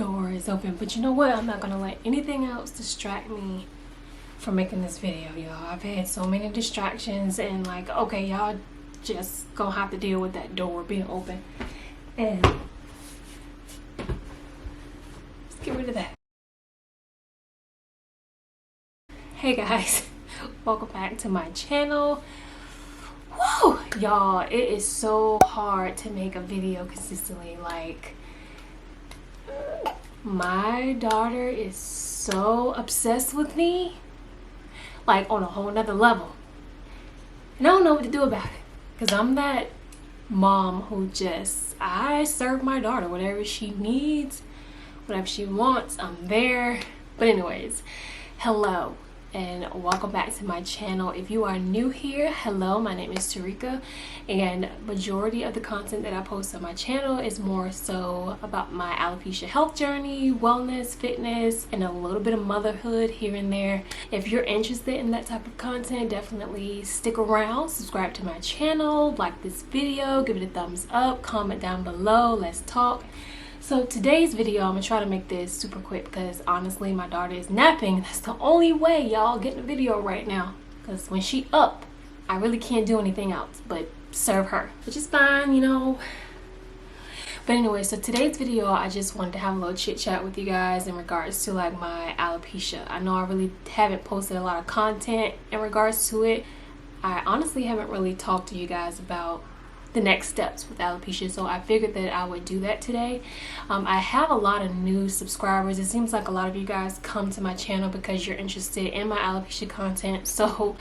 door is open. But you know what? I'm not gonna let anything else distract me from making this video, y'all. I've had so many distractions, and like, okay, y'all just gonna have to deal with that door being open. And let's get rid of that. Hey guys, welcome back to my channel. Woo! Y'all, it is so hard to make a video consistently. Like, my daughter is so obsessed with me, like on a whole nother level, and I don't know what to do about it, because I'm that mom who I serve my daughter. Whatever she needs, whatever she wants, I'm there. But anyways, hello and welcome back to my channel. If you are new here, hello, my name is Terika, and majority of the content that I post on my channel is more so about my alopecia health journey, wellness, fitness, and a little bit of motherhood here and there. If you're interested in that type of content, definitely stick around, subscribe to my channel, like this video, give it a thumbs up, comment down below, let's talk. So today's video, I'm gonna try to make this super quick because honestly my daughter is napping. That's the only way y'all getting a video right now, because when she up, I really can't do anything else but serve her, which is fine, you know. But anyway, so today's video, I just wanted to have a little chit chat with you guys in regards to like my alopecia. I know I really haven't posted a lot of content in regards to it. I honestly haven't really talked to you guys about the next steps with alopecia, so I figured that I would do that today. I have a lot of new subscribers. It seems like a lot of you guys come to my channel because you're interested in my alopecia content, so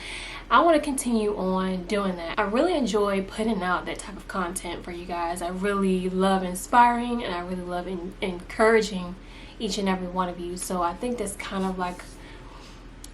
I want to continue on doing that. I really enjoy putting out that type of content for you guys. I really love inspiring, and I really love encouraging each and every one of you, so I think that's kind of like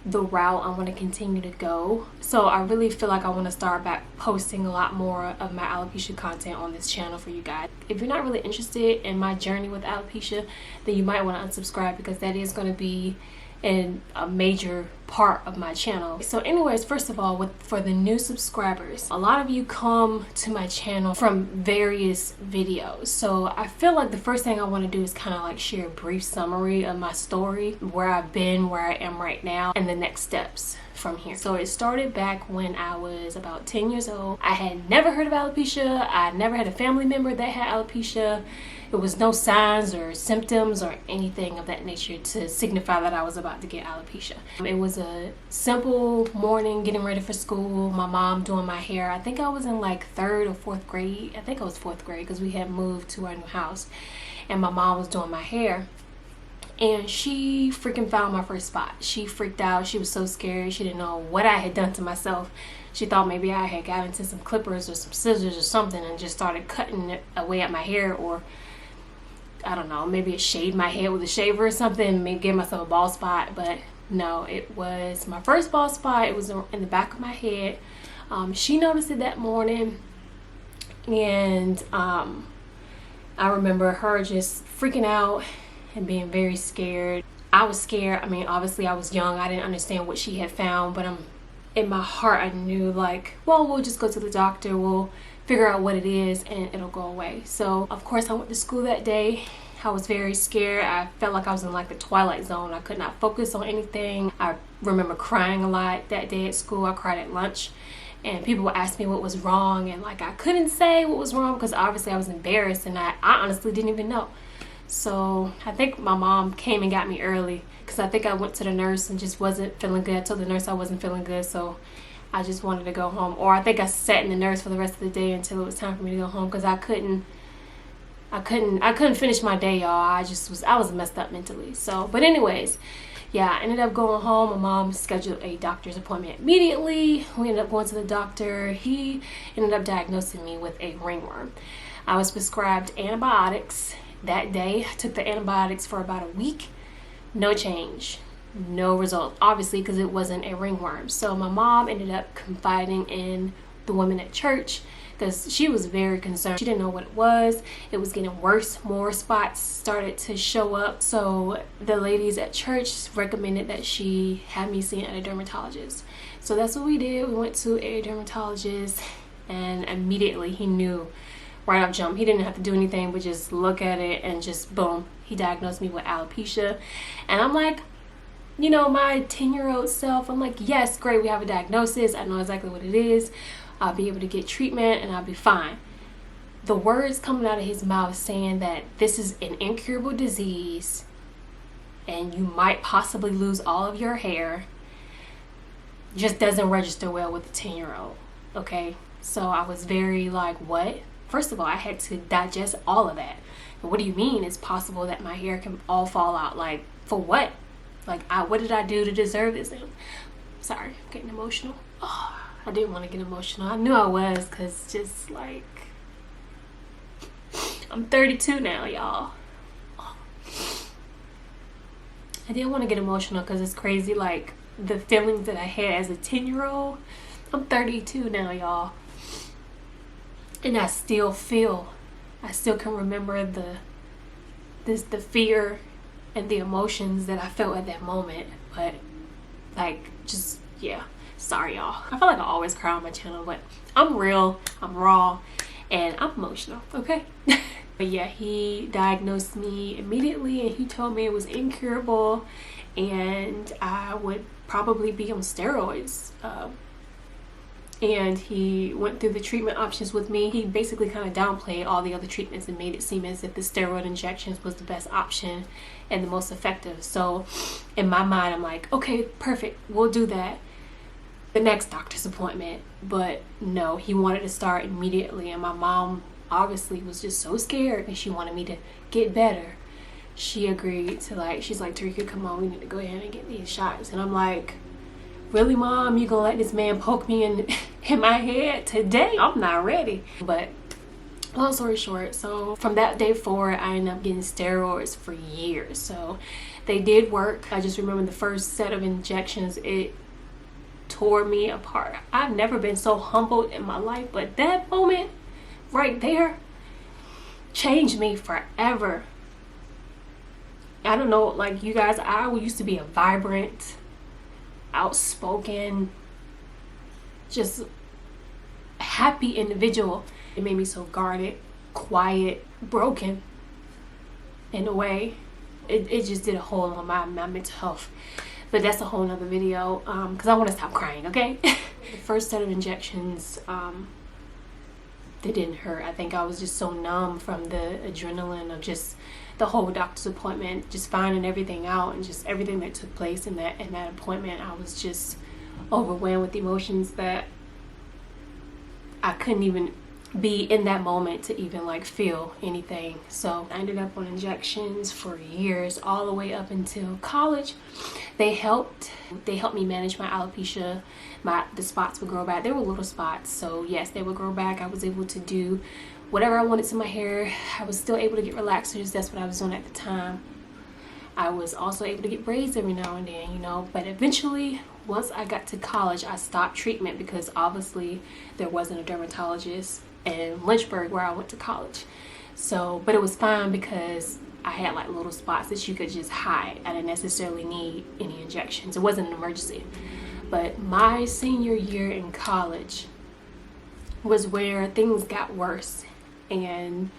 the route I want to continue to go. So I really feel like I want to start back posting a lot more of my alopecia content on this channel for you guys. If you're not really interested in my journey with alopecia, then you might want to unsubscribe, because that is going to be in a major part of my channel. So anyways, first of all, for the new subscribers, a lot of you come to my channel from various videos, so I feel like the first thing I want to do is kind of like share a brief summary of my story, where I've been, where I am right now, and the next steps from here. So it started back when I was about 10 years old. I had never heard of alopecia. I never had a family member that had alopecia. It was no signs or symptoms or anything of that nature to signify that I was about to get alopecia. It was a simple morning getting ready for school, my mom doing my hair. I think I was in like 3rd or 4th grade. I think I was 4th grade because we had moved to our new house, and my mom was doing my hair. And she freaking found my first spot. She freaked out. She was so scared. She didn't know what I had done to myself. She thought maybe I had got into some clippers or some scissors or something and just started cutting it away at my hair, or I don't know, maybe it shaved my head with a shaver or something, maybe gave myself a bald spot. But no, it was my first bald spot. It was in the back of my head. She noticed it that morning, and I remember her just freaking out and being very scared. I was scared. I mean, obviously I was young. I didn't understand what she had found, but in my heart I knew, like, well, we'll just go to the doctor, we'll figure out what it is, and it'll go away. So of course I went to school that day. I was very scared. I felt like I was in like the twilight zone. I could not focus on anything. I remember crying a lot that day at school. I cried at lunch, and people would ask me what was wrong, and like I couldn't say what was wrong because obviously I was embarrassed, and I honestly didn't even know. So I think my mom came and got me early, because I think I went to the nurse and just wasn't feeling good. I told the nurse I wasn't feeling good, so I just wanted to go home. Or I think I sat in the nurse for the rest of the day until it was time for me to go home, because I couldn't finish my day, y'all. I was messed up mentally. So, but anyways, yeah, I ended up going home. My mom scheduled a doctor's appointment immediately. We ended up going to the doctor. He ended up diagnosing me with a ringworm. I was prescribed antibiotics that day. I took the antibiotics for about a week. No change, no result, obviously, because it wasn't a ringworm. So my mom ended up confiding in the women at church, because she was very concerned. She didn't know what it was. It was getting worse. More spots started to show up. So the ladies at church recommended that she have me seen at a dermatologist. So that's what we did. We went to a dermatologist, and immediately he knew right off jump. He didn't have to do anything but just look at it and just boom, he diagnosed me with alopecia. And I'm like, you know, my 10-year-old self, I'm like, yes, great, we have a diagnosis. I know exactly what it is. I'll be able to get treatment and I'll be fine. The words coming out of his mouth saying that this is an incurable disease and you might possibly lose all of your hair just doesn't register well with a 10-year-old. Okay, so I was very like, what? First of all, I had to digest all of that. And what do you mean it's possible that my hair can all fall out? Like, for what? Like, what did I do to deserve this? Sorry, I'm getting emotional. Oh, I didn't want to get emotional. I knew I was, because just like, I'm 32 now, y'all. I didn't want to get emotional because it's crazy, like, the feelings that I had as a 10-year-old. I'm 32 now, y'all. And I still can remember the fear and the emotions that I felt at that moment. But, like, just, yeah. Sorry, y'all. I feel like I always cry on my channel, but I'm real, I'm raw, and I'm emotional, okay? But yeah, he diagnosed me immediately and he told me it was incurable and I would probably be on steroids. And he went through the treatment options with me. He basically kind of downplayed all the other treatments and made it seem as if the steroid injections was the best option and the most effective. So in my mind, I'm like, okay, perfect, we'll do that. The next doctor's appointment. But no, he wanted to start immediately, and my mom obviously was just so scared and she wanted me to get better. She agreed to, like, she's like, Terika, come on, we need to go ahead and get these shots. And I'm like, really, Mom? You gonna let this man poke me in my head today? I'm not ready. But long story short, so from that day forward, I ended up getting steroids for years. So they did work. I just remember the first set of injections, it tore me apart. I've never been so humbled in my life, but that moment right there changed me forever. I don't know, like you guys, I used to be a vibrant, outspoken, just happy individual. It made me so guarded, quiet, broken in a way. It just did a hole on my mental health. But that's a whole nother video, because I want to stop crying, okay? The first set of injections, they didn't hurt. I think I was just so numb from the adrenaline of just the whole doctor's appointment, just finding everything out and just everything that took place in that appointment. I was just overwhelmed with emotions that I couldn't even be in that moment to even like feel anything. So I ended up on injections for years, all the way up until college. They helped me manage my alopecia. The spots would grow back. They were little spots, so yes, they would grow back. I was able to do whatever I wanted to my hair. I was still able to get relaxers. That's what I was doing at the time. I was also able to get braids every now and then, you know. But eventually, once I got to college, I stopped treatment because obviously there wasn't a dermatologist in Lynchburg where I went to college. So, but it was fine because I had like little spots that you could just hide. I didn't necessarily need any injections. It wasn't an emergency. But my senior year in college was where things got worse and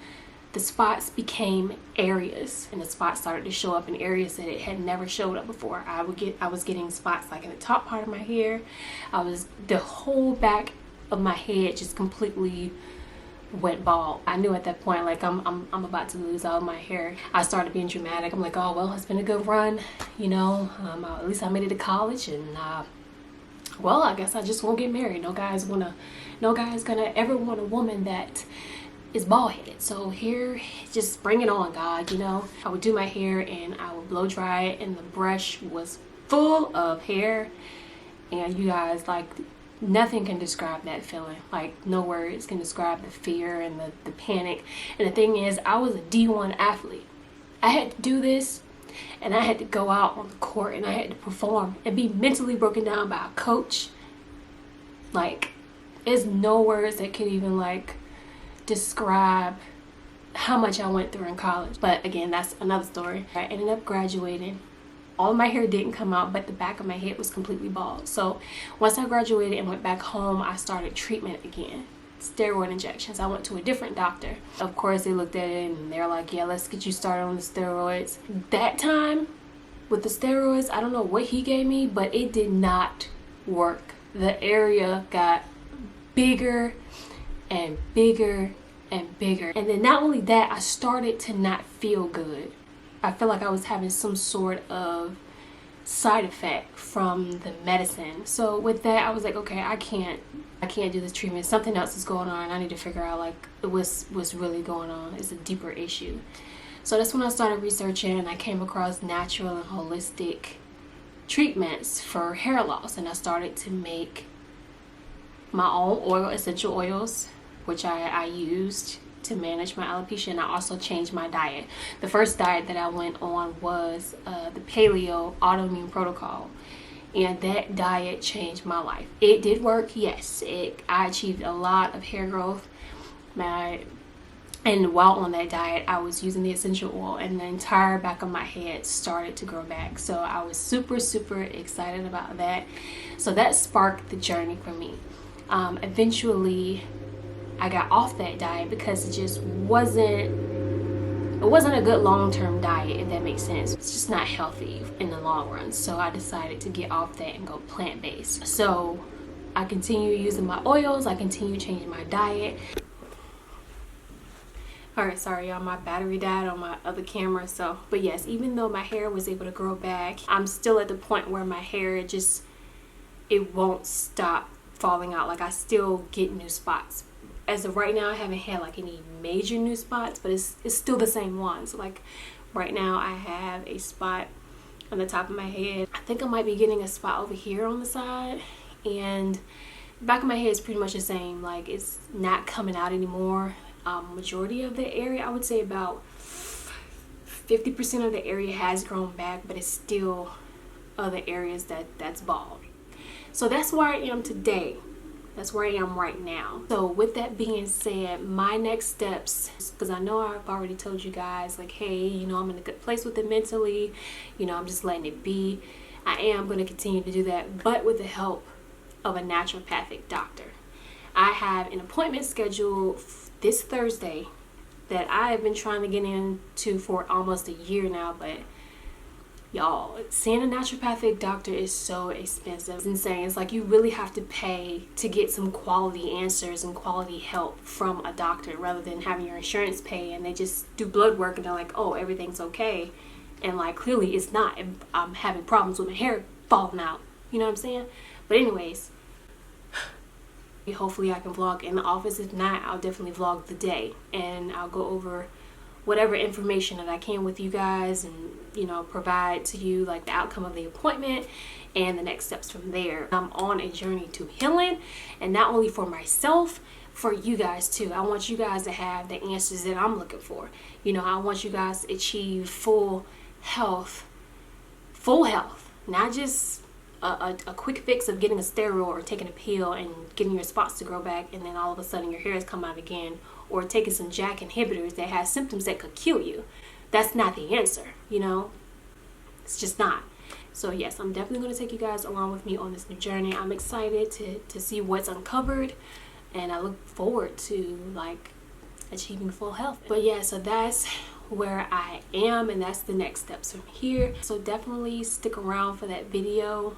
the spots became areas, and the spots started to show up in areas that it had never showed up before. I was getting spots like in the top part of my hair. The whole back of my head just completely went bald. I knew at that point, like, I'm about to lose all my hair. I started being dramatic. I'm like, oh well, it's been a good run, you know. At least I made it to college, and well, I guess I just won't get married. No guy's gonna ever want a woman that is bald headed. So here, just bring it on, God, you know. I would do my hair and I would blow dry it, and the brush was full of hair. And you guys, like, nothing can describe that feeling. Like, no words can describe the fear and the panic. And the thing is, I was a D1 athlete. I had to do this, and I had to go out on the court, and I had to perform and be mentally broken down by a coach. Like, there's no words that could even like describe how much I went through in college. But again, that's another story. I ended up graduating. All of my hair didn't come out, but the back of my head was completely bald. So once I graduated and went back home, I started treatment again. steroid injections. I went to a different doctor. Of course, they looked at it and they're like, yeah, let's get you started on the steroids. That time with the steroids, I don't know what he gave me, but it did not work. The area got bigger and bigger and bigger. And then not only that, I started to not feel good. I feel like I was having some sort of side effect from the medicine. So with that, I was like, okay, I can't do this treatment. Something else is going on. I need to figure out like what's really going on. It's a deeper issue. So that's when I started researching, and I came across natural and holistic treatments for hair loss, and I started to make my own essential oils, which I used to manage my alopecia, and I also changed my diet. The first diet that I went on was the paleo autoimmune protocol, and that diet changed my life. It did work, yes. I achieved a lot of hair growth. And while on that diet, I was using the essential oil, and the entire back of my head started to grow back. So I was super, super excited about that. So that sparked the journey for me. Eventually, I got off that diet because it just wasn't a good long-term diet, if that makes sense. It's just not healthy in the long run. So I decided to get off that and go plant-based. So I continue using my oils. I continue changing my diet. Alright, sorry y'all, my battery died on my other camera. But yes, even though my hair was able to grow back, I'm still at the point where my hair it won't stop falling out. Like, I still get new spots. As of right now, I haven't had like any major new spots, but it's still the same ones. Like right now, I have a spot on the top of my head. I think I might be getting a spot over here on the side, and the back of my head is pretty much the same. Like, it's not coming out anymore. Majority of the area, I would say about 50% of the area has grown back, but it's still other areas that's bald. So that's where I am today. That's where I am right now. So with that being said, my next steps, because I know I've already told you guys, like, hey, I'm in a good place with it mentally, I'm just letting it be. I am going to continue to do that, but with the help of a naturopathic doctor. I have an appointment scheduled this Thursday that I have been trying to get into for almost a year now, but y'all, seeing a naturopathic doctor is so expensive. It's insane. It's like you really have to pay to get some quality answers and quality help from a doctor, rather than having your insurance pay and they just do blood work and they're like, oh, everything's okay, and like clearly it's not. I'm having problems with my hair falling out, you know what I'm saying? But anyways, hopefully I can vlog in the office. If not, I'll definitely vlog the day, and I'll go over whatever information that I can with you guys, and provide to you like the outcome of the appointment and the next steps from there. I'm on a journey to healing, and not only for myself, for you guys too. I want you guys to have the answers that I'm looking for. I want you guys to achieve full health, not just a quick fix of getting a steroid or taking a pill and getting your spots to grow back, and then all of a sudden your hair has come out again, or taking some JAK inhibitors that has symptoms that could kill you. That's not the answer, it's just not. So yes, I'm definitely going to take you guys along with me on this new journey. I'm excited to see what's uncovered, and I look forward to like achieving full health. But yeah, so that's where I am, and that's the next steps from here. So definitely stick around for that video.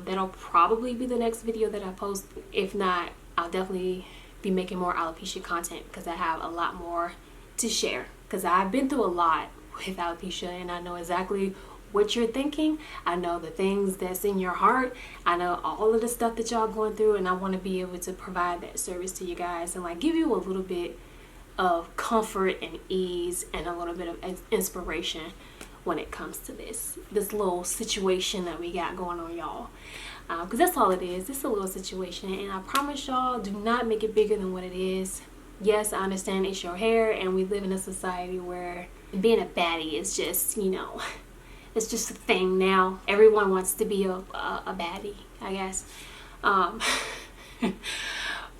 That'll probably be the next video that I post. If not, I'll definitely be making more alopecia content, because I have a lot more to share, because I've been through a lot with alopecia, and I know exactly what you're thinking. I know the things that's in your heart. I know all of the stuff that y'all going through, and I want to be able to provide that service to you guys and like give you a little bit of comfort and ease and a little bit of inspiration when it comes to this little situation that we got going on, y'all. Because that's all it is. It's a little situation, and I promise y'all, do not make it bigger than what it is. Yes, I understand it's your hair, and we live in a society where being a baddie is just, it's just a thing now. Everyone wants to be a baddie, I guess.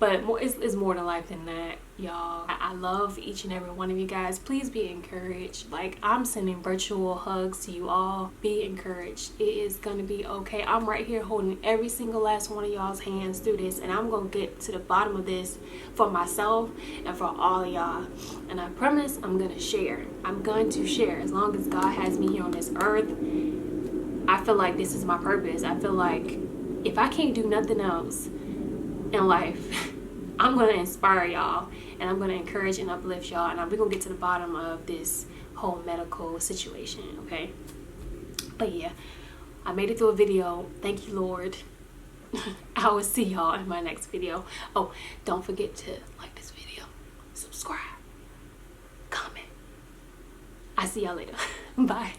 But it's more to life than that, y'all. I love each and every one of you guys. Please be encouraged. Like, I'm sending virtual hugs to you all. Be encouraged. It is gonna be okay. I'm right here holding every single last one of y'all's hands through this, and I'm gonna get to the bottom of this for myself and for all of y'all. And I promise I'm gonna share. I'm going to share as long as God has me here on this earth. I feel like this is my purpose. I feel like if I can't do nothing else in life, I'm going to inspire y'all, and I'm going to encourage and uplift y'all, and we're going to get to the bottom of this whole medical situation, okay? But yeah, I made it through a video. Thank you, Lord. I will see y'all in my next video. Oh, don't forget to like this video, subscribe, comment. I see y'all later. Bye.